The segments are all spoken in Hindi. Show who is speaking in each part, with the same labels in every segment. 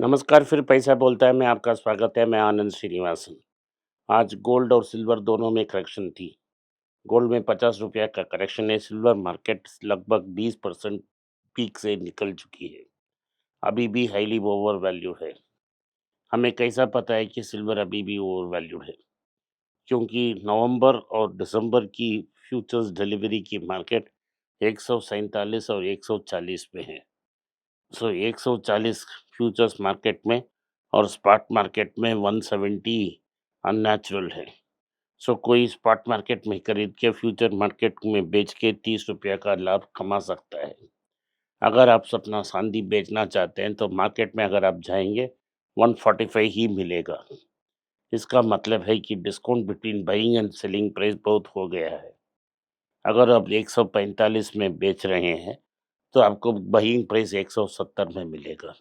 Speaker 1: नमस्कार, फिर पैसा बोलता है में आपका स्वागत है। मैं आनंद श्रीनिवासन। आज गोल्ड और सिल्वर दोनों में करेक्शन थी। गोल्ड में ₹50 का करेक्शन है। सिल्वर मार्केट लगभग 20% पीक से निकल चुकी है। अभी भी हाईली ओवर वैल्यू है। हमें कैसा पता है कि सिल्वर अभी भी ओवर वैल्यू है? क्योंकि नवंबर और दिसंबर की फ्यूचर्स डिलीवरी की मार्केट 147 और 140 पे है। सो 140 फ्यूचर्स मार्केट में और स्पॉट मार्केट में 170 अननेचुरल है। सो कोई स्पॉट मार्केट में खरीद के फ्यूचर मार्केट में बेच के ₹30 का लाभ कमा सकता है। अगर आप अपना चांदी बेचना चाहते हैं तो मार्केट में अगर आप जाएंगे 145 ही मिलेगा। इसका मतलब है कि discount between buying and selling price बहुत हो गया है। अगर आप 145 में बेच रहे हैं तो आपको बाइंग प्राइस 170 में मिलेगा।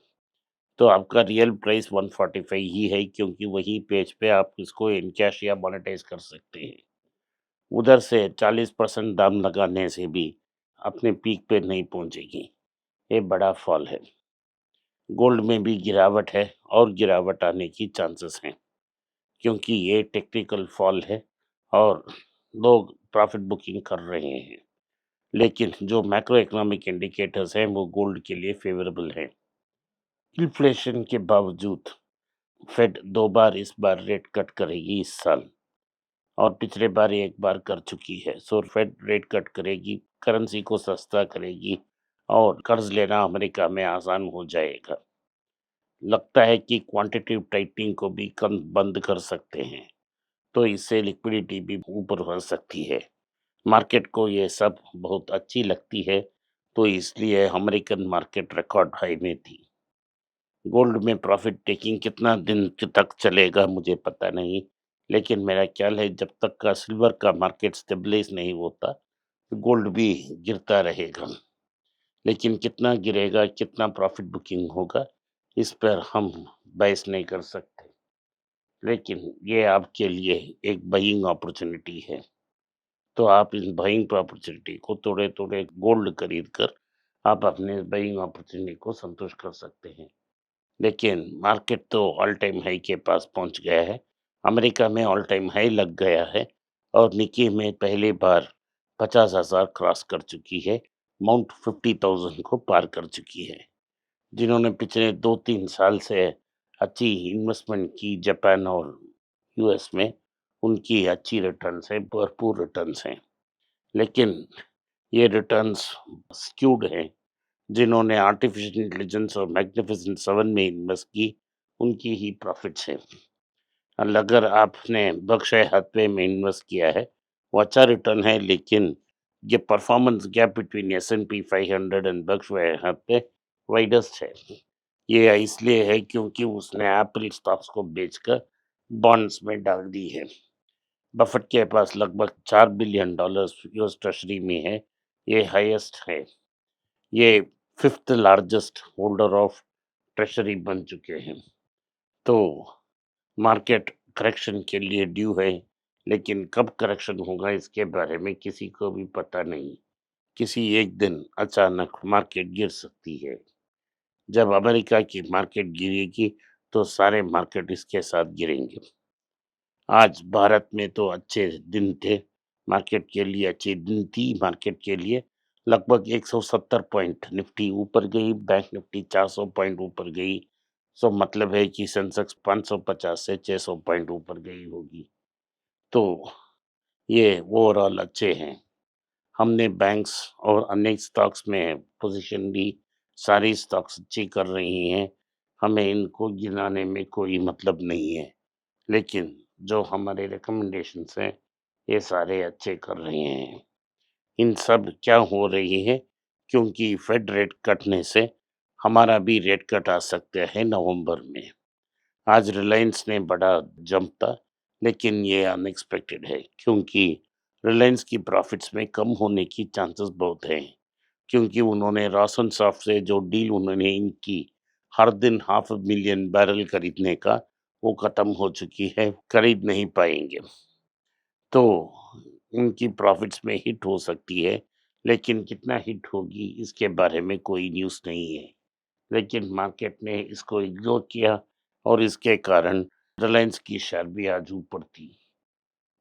Speaker 1: तो आपका रियल प्राइस 145 ही है, क्योंकि वही पेज पे आप इसको इन कैश या मोनेटाइज कर सकते हैं। उधर से 40% दाम लगाने से भी अपने पीक पे नहीं पहुंचेगी। ये बड़ा फॉल है। गोल्ड में भी गिरावट है और गिरावट आने की चांसेस हैं, क्योंकि ये टेक्निकल फॉल है और लोग प्रॉफिट बुकिंग कर रहे हैं। लेकिन जो मैक्रो इकोनॉमिक इंडिकेटर्स हैं वो गोल्ड के लिए फेवरेबल हैं। इन्फ्लेशन के बावजूद फेड 2 बार इस बार रेट कट करेगी इस साल, और पिछले बार एक बार कर चुकी है। सो फेड रेट कट करेगी, करेंसी को सस्ता करेगी और कर्ज लेना अमेरिका में आसान हो जाएगा। लगता है कि क्वांटिटेटिव टाइटनिंग को भी कम बंद कर सकते हैं, तो इससे लिक्विडिटी भी ऊपर हो सकती है। मार्केट को ये सब बहुत अच्छी लगती है, तो इसलिए अमेरिकन मार्केट रिकॉर्ड हाई में थी। गोल्ड में प्रॉफिट टेकिंग कितना दिन तक चलेगा मुझे पता नहीं, लेकिन मेरा ख्याल है जब तक का सिल्वर का मार्केट स्टेबलाइज नहीं होता, तो गोल्ड भी गिरता रहेगा। लेकिन कितना गिरेगा, कितना प्रॉफिट बुकिंग होगा, इस पर हम बहस नहीं कर सकते। लेकिन ये आपके लिए एक बाइंग अपॉर्चुनिटी है। तो आप इस बाइंग अपॉर्चुनिटी को थोड़े-थोड़े गोल्ड खरीद कर आप अपने बाइंग अपॉर्चुनिटी को संतुष्ट कर सकते हैं। लेकिन मार्केट तो ऑल टाइम हाई के पास पहुंच गया है। अमेरिका में ऑल टाइम हाई लग गया है और निकी में पहली बार 50,000 क्रॉस कर चुकी है। माउंट 50,000 को पार कर चुकी है। जिन्होंने पिछले 2-3 साल से अच्छी इन्वेस्टमेंट की जापान और यूएस में, उनकी अच्छी रिटर्न्स है, भरपूर रिटर्न्स हैं। लेकिन ये रिटर्न्स स्क्यूड हैं। जिन्होंने आर्टिफिशियल इंटेलिजेंस और मैग्निफिसेंट 7 में इन्वेस्ट की, उनकी ही प्रॉफिट्स हैं। और अगर आपने बर्कशायर हैथवे में इन्वेस्ट किया है, वो अच्छा रिटर्न है, लेकिन ये performance gap between S&P 500 and Berkshire Hathaway widest है। ये इसलिए है क्योंकि उसने एप्पल स्टॉक्स को बेचकर बॉन्ड्स में डाल दी है। बफेट के पास लगभग $4 बिलियन यूएस ट्रेजरी में है। ये हाईएस्ट है। ये 5th largest holder of treasury बन चुके हैं। तो मार्केट करेक्शन के लिए ड्यू है, लेकिन कब करेक्शन होगा इसके बारे में किसी को भी पता नहीं। किसी एक दिन अचानक मार्केट गिर सकती है। जब अमेरिका की मार्केट गिरेगी तो सारे मार्केट इसके साथ गिरेंगे। आज भारत में तो अच्छे दिन थे, मार्केट के लिए अच्छे दिन थी। मार्केट के लिए लगभग 170 पॉइंट निफ्टी ऊपर गई, बैंक निफ्टी 400 पॉइंट ऊपर गई। सो मतलब है कि सेंसेक्स 550 से 600 पॉइंट ऊपर गई होगी। तो ये ओवरऑल अच्छे हैं। हमने बैंक्स और अन्य स्टॉक्स में पोजीशन ली। सारी स्टॉक्स अच्छी कर रही हैं। हमें इनको गिनाने में कोई मतलब नहीं है। लेकिन जो हमारे रिकमेंडेशंस हैं, ये सारे अच्छे कर रहे हैं। इन सब क्या हो रही है, क्योंकि फेड रेट कटने से हमारा भी रेट कट आ सकता है नवंबर में। आज रिलायंस ने बड़ा जंप था, लेकिन ये अनएक्सपेक्टेड है, क्योंकि रिलायंस की प्रॉफिट्स में कम होने की चांसेस बहुत हैं। क्योंकि उन्होंने रॉसन सॉफ्ट से जो डील उन्होंने इनकी हर दिन 500,000 बैरल खरीदने का, वो ख़त्म हो चुकी है, खरीद नहीं पाएँगे। तो उनकी प्रॉफिट्स में हिट हो सकती है, लेकिन कितना हिट होगी इसके बारे में कोई न्यूज़ नहीं है। लेकिन मार्केट ने इसको इग्नोर किया और इसके कारण रिलायंस की शेयर भी आज ऊपर थी।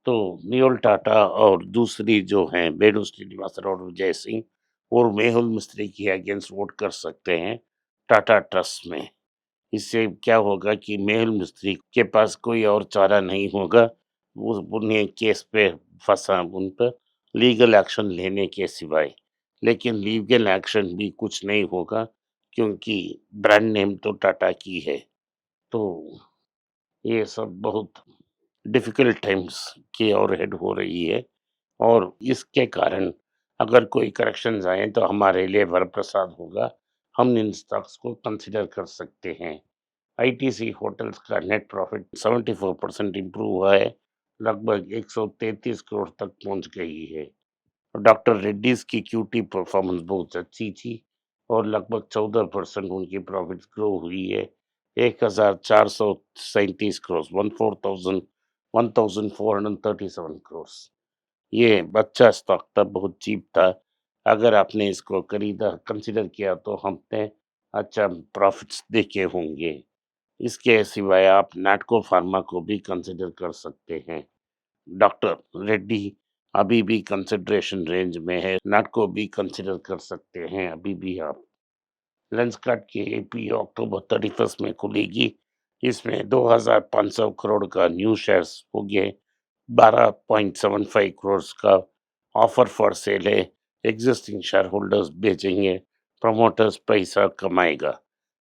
Speaker 1: तो नियोल टाटा और दूसरी जो हैं वेणु श्रीनिवासन और विजय सिंह और मेहुल मिस्त्री के अगेंस्ट वोट कर सकते हैं टाटा ट्रस्ट में। इससे क्या होगा कि मेहुल मिस्त्री के पास कोई और चारा नहीं होगा, वो उन्हें केस पे फंसा उन पर लीगल एक्शन लेने के सिवाय। लेकिन लीगल एक्शन भी कुछ नहीं होगा क्योंकि ब्रांड नेम तो टाटा की है। तो ये सब बहुत डिफिकल्ट टाइम्स की ओर हेड हो रही है और इसके कारण अगर कोई करेक्शंस आए तो हमारे लिए वरप्रसाद होगा। हम इन स्टॉक्स को कंसिडर कर सकते हैं। आईटीसी होटल्स का नेट प्रॉफिट 74% इम्प्रूव हुआ है, लगभग 133 करोड़ तक पहुंच गई है। डॉक्टर रेड्डीज की क्यूटी परफॉर्मेंस बहुत अच्छी थी और लगभग 14% उनकी प्रॉफिट ग्रो हुई है। 1437 करोड़ 1437 करोड़। ये बच्चा स्टॉक था, बहुत चीप था। अगर आपने इसको खरीदा कंसिडर किया तो हमने अच्छा प्रॉफिट्स देखे होंगे। इसके सिवाय आप नैटको फार्मा को भी कंसिडर कर सकते हैं। डॉक्टर रेड्डी अभी भी कंसिडरेशन रेंज में है, नैटको भी कंसिडर कर सकते हैं अभी भी आप। लेंसकार्ट की आईपीओ अक्टूबर 31 में खुलेगी। इसमें 2500 करोड़ का न्यू शेयर्स हो गए, 12.75 करोड़ का ऑफर फॉर सेल है। एग्जिस्टिंग शेयर होल्डर्स बेचेंगे, प्रमोटर्स पैसा कमाएगा।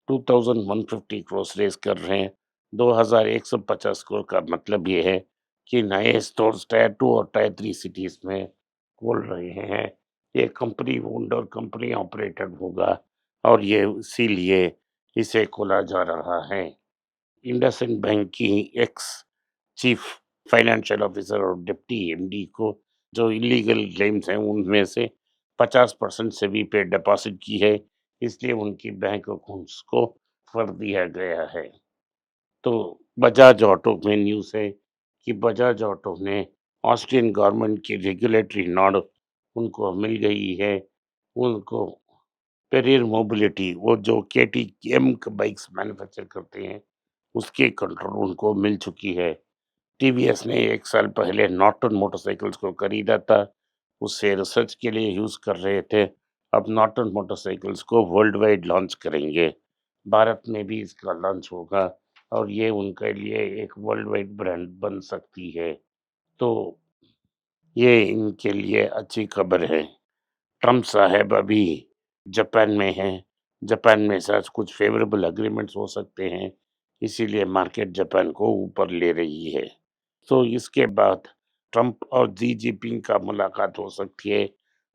Speaker 1: 2150 करोड़ रेस कर रहे हैं। 2150 करोड़ का मतलब ये है कि नए स्टोर्स टायर 2 और टायर 3 सिटीज में खोल रहे हैं। ये कंपनी ओन्ड और कंपनी ऑपरेटेड होगा और ये इसीलिए इसे खोला जा रहा है। इंडसइंड बैंक की एक्स चीफ फाइनेंशियल ऑफिसर और डिप्टी एमडी को जो इलीगल क्लेम्स हैं उनमें से 50% सेबी पे डिपॉजिट की है, इसलिए उनकी बैंक अकाउंट्स को कर दिया गया है। तो बजाज ऑटो में न्यूज़ है कि बजाज ऑटो ने ऑस्ट्रियन गवर्नमेंट की रेगुलेटरी नॉड उनको मिल गई है। उनको पेरियर मोबिलिटी वो जो केटीएम बाइक्स मैन्युफैक्चर करते हैं उसके कंट्रोल उनको मिल चुकी है। टीवीएस ने 1 साल पहले नॉर्टन मोटरसाइकिल्स को खरीदा था, उससे रिसर्च के लिए यूज़ कर रहे थे। अब नॉर्टन मोटरसाइकिल्स को वर्ल्ड वाइड लॉन्च करेंगे। भारत में भी इसका लॉन्च होगा और ये उनके लिए एक वर्ल्ड वाइड ब्रांड बन सकती है। तो ये इनके लिए अच्छी खबर है। ट्रम्प साहब अभी जापान में हैं। जापान में शायद कुछ फेवरेबल एग्रीमेंट्स हो सकते हैं, इसीलिए मार्केट जापान को ऊपर ले रही है। तो इसके बाद ट्रम्प और जी जिनपिंग का मुलाकात हो सकती है।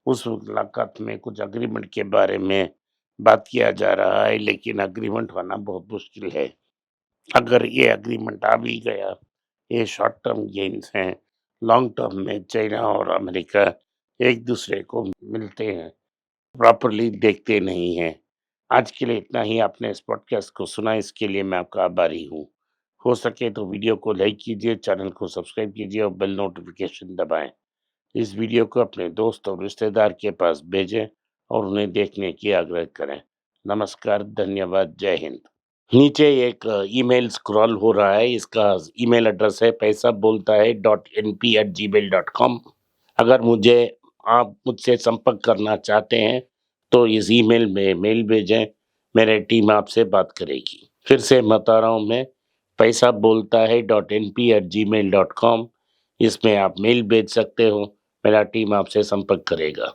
Speaker 1: उस मुलाकात में कुछ एग्रीमेंट के बारे में बात किया जा रहा है, लेकिन एग्रीमेंट होना बहुत मुश्किल है। अगर ये एग्रीमेंट आ भी गया, ये शॉर्ट टर्म गेन्स हैं। लॉन्ग टर्म में चाइना और अमेरिका एक दूसरे को मिलते हैं, प्रॉपरली देखते नहीं हैं। आज के लिए इतना ही। आपने इस पॉडकास्ट को सुना, इसके लिए मैं आपका आभारी हूँ। हो सके तो वीडियो को लाइक कीजिए, चैनल को सब्सक्राइब कीजिए और बेल नोटिफिकेशन दबाएं। इस वीडियो को अपने दोस्त और रिश्तेदार के पास भेजें और उन्हें देखने की आग्रह करें। नमस्कार, धन्यवाद, जय हिंद। नीचे एक ईमेल स्क्रॉल हो रहा है, इसका ईमेल एड्रेस है पैसा बोलता है .np@gmail.com। अगर आप मुझसे संपर्क करना चाहते हैं तो इस ईमेल में मेल भेजें, मेरी टीम आपसे बात करेगी। फिर से बता रहा हूँ मैं, पैसा बोलता है .np@gmail.com। इसमें आप मेल भेज सकते हो, मेरा टीम आपसे संपर्क करेगा।